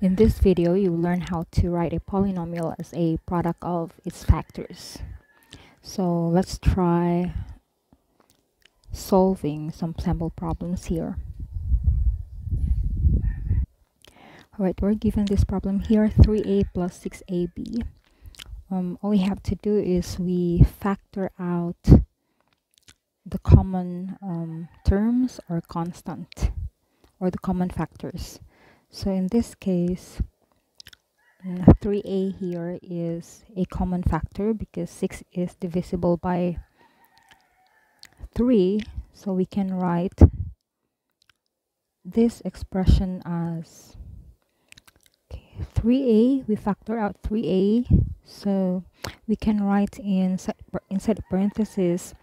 In this video, you will learn how to write a polynomial as a product of its factors. So let's try solving some sample problems here. Alright, we're given this problem here, 3a plus 6ab. All we have to do is we factor out the common terms or constant, or the common factors. So in this case, 3a here is a common factor because 6 is divisible by 3, so we can write this expression as 3a. We factor out 3a, so we can write inside parentheses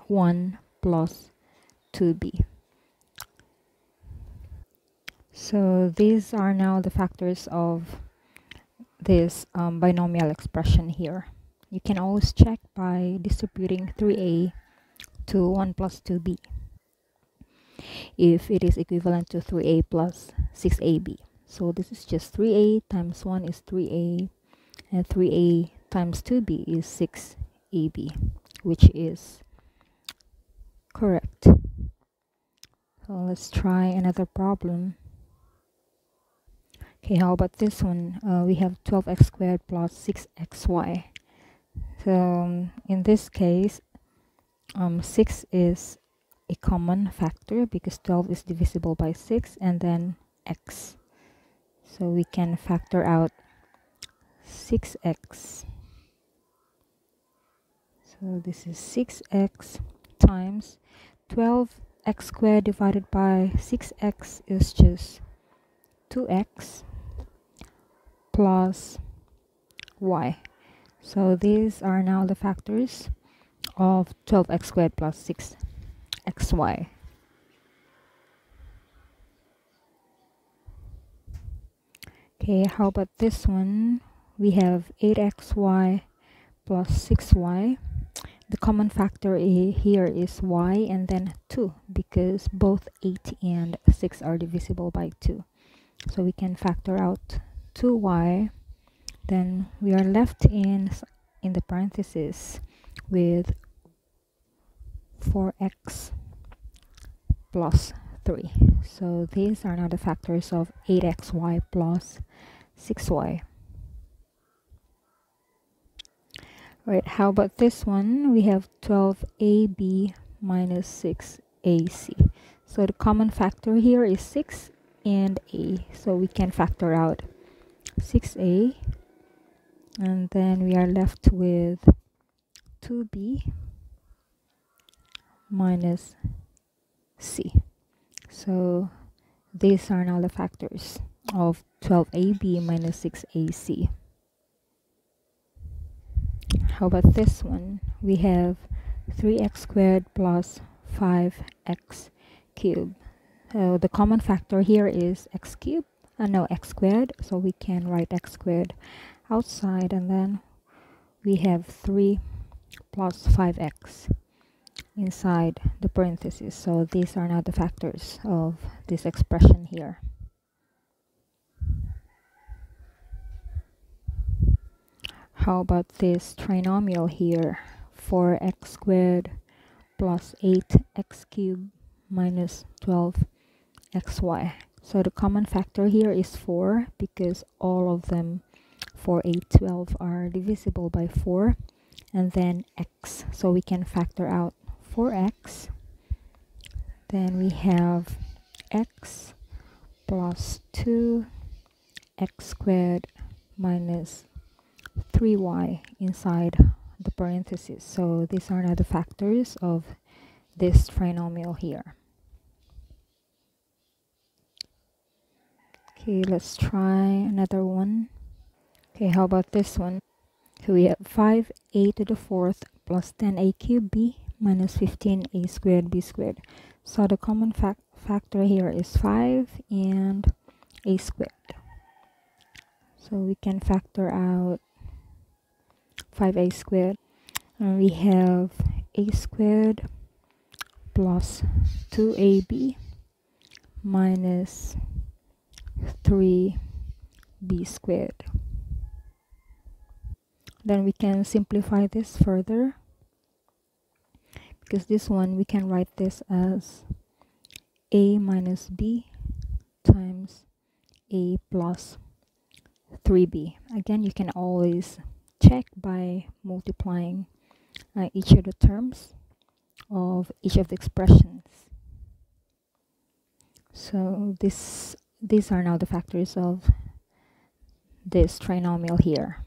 1 plus 2b. So these are now the factors of this binomial expression here. You can always check by distributing 3a to 1 plus 2b if it is equivalent to 3a plus 6ab. So this is just 3a times 1 is 3a, and 3a times 2b is 6ab, which is correct. So let's try another problem. Okay, how about this one? We have 12x squared plus 6xy. So in this case, 6 is a common factor because 12 is divisible by 6, and then x. So we can factor out 6x. So this is 6x times 12x squared divided by 6x is just 2x plus y. So these are now the factors of 12x squared plus 6xy. Okay, how about this one? We have 8xy plus 6y. The common factor here is y and then 2 because both 8 and 6 are divisible by 2. So we can factor out 2y. Then we are left in the parentheses with 4x plus 3. So these are now the factors of 8xy plus 6y. Right, how about this one? We have 12ab minus 6ac. So the common factor here is 6 and a. So we can factor out 6a. And then we are left with 2b minus c. So these are now the factors of 12ab minus 6ac. How about this one? We have 3x squared plus 5x cubed. So the common factor here is x cubed, x squared. So we can write x squared outside, and then we have 3 plus 5x inside the parentheses. So these are now the factors of this expression here. How about this trinomial here? 4x squared plus 8x cubed minus 12xy. So the common factor here is 4 because all of them 4, 8, 12 are divisible by 4, and then x. So we can factor out 4x. Then we have x plus 2x squared minus 3y inside the parentheses. So these are now the factors of this trinomial here. Okay, let's try another one. Okay, how about this one? So we have 5a to the fourth plus 10a cubed b minus 15a squared b squared. So the common factor here is 5 and a squared. So we can factor out 5a squared. And we have a squared plus 2ab minus 3 b squared. Then we can simplify this further, because this one we can write this as a minus b times a plus 3b. Again, you can always check by multiplying each of the terms of each of the expressions. So these are now the factors of this trinomial here.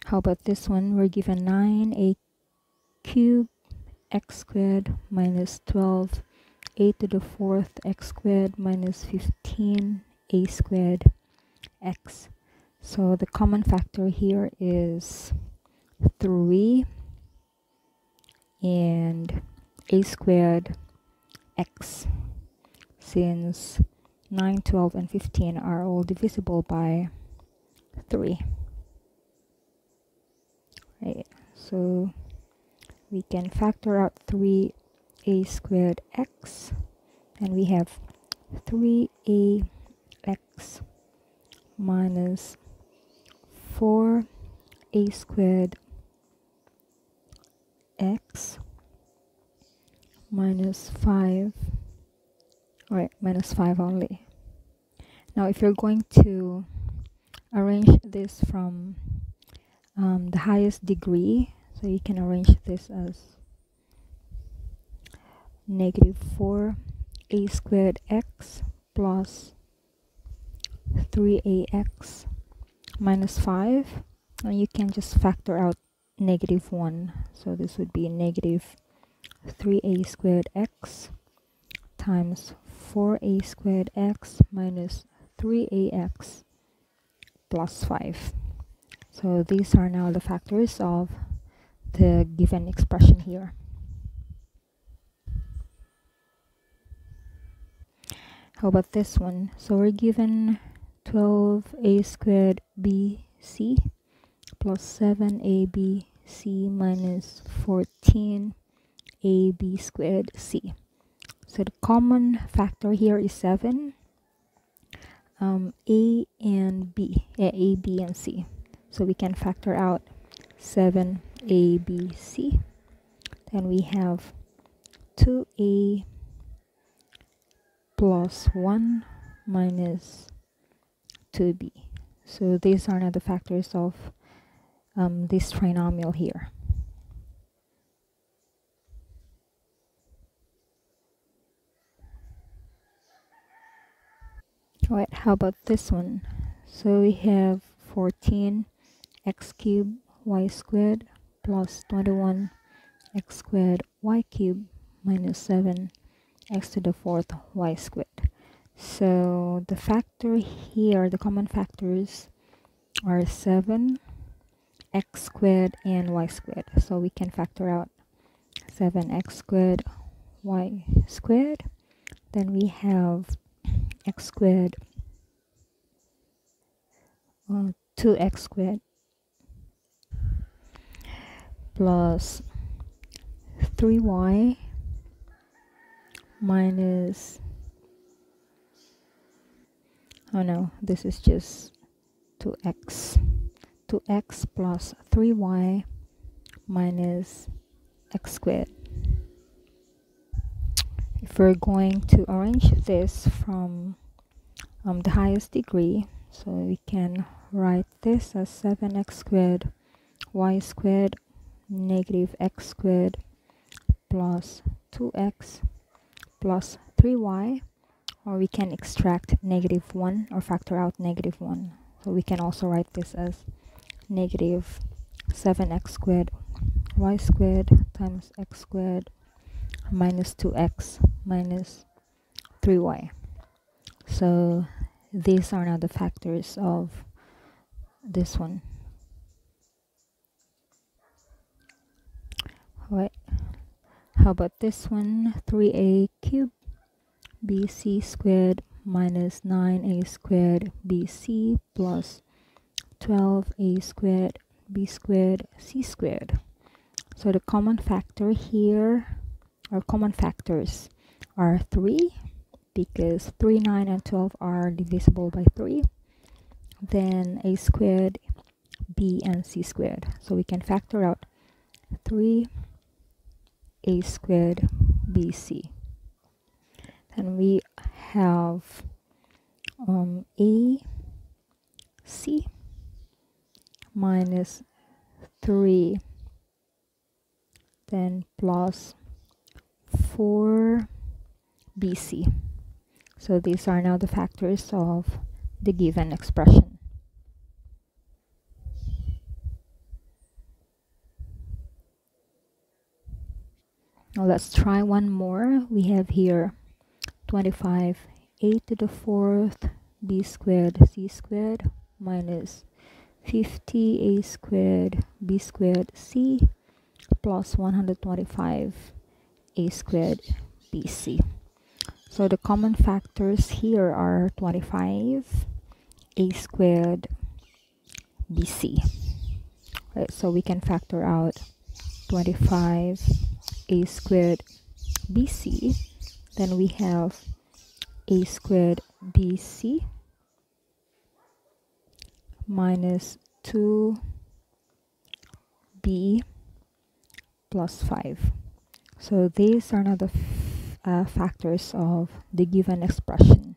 How about this one? We're given 9a cubed x squared minus 12 a to the fourth x squared minus 15 a squared x. So the common factor here is 3 and a squared x, since 9, 12, and 15 are all divisible by 3. Right, so we can factor out 3a squared x, and we have 3ax minus 4a squared x minus 5, right, minus 5 only. Now if you're going to arrange this from the highest degree, so you can arrange this as negative 4a squared x plus 3ax minus 5, and you can just factor out negative 1. So this would be negative 3a squared x times 4a squared x minus 3ax plus 5. So these are now the factors of the given expression here. How about this one? So we're given 12a squared bc plus 7abc minus 14ab squared c. So the common factor here is 7, a and b, a, b, and c. So we can factor out 7a, b, c. Then we have 2a plus 1 minus 2b. So these are now the factors of this trinomial here. Alright, how about this one? So we have 14 x cubed y squared plus 21 x squared y cubed minus 7 x to the fourth y squared. So the factor here, the common factors are 7, x squared, and y squared. So we can factor out 7x squared, y squared. Then we have x squared, 2x squared plus 3y minus, oh no, this is just 2x. 2x plus 3y minus x squared. If we're going to arrange this from the highest degree, so we can write this as 7x squared y squared negative x squared plus 2x plus 3y, or we can extract negative 1 or factor out negative 1. So we can also write this as negative 7x squared y squared times x squared minus 2x minus 3y. So these are now the factors of this one. Right. How about this one? 3a cubed bc squared minus 9a squared bc plus 12a squared b squared c squared. So the common factor here our common factors are 3, because 3, 9, and 12 are divisible by 3. Then a squared, b, and c squared. So we can factor out 3 a squared bc. And we have a c minus 3, then plus 4 bc. So these are now the factors of the given expression. Now let's try one more. We have here 25 a to the 4th b squared c squared minus 50 a squared b squared c plus 125 a squared bc. So the common factors here are 25 a squared bc. Right, so we can factor out 25 a squared bc. Then we have a squared bc minus 2b plus 5. So these are now the factors of the given expression.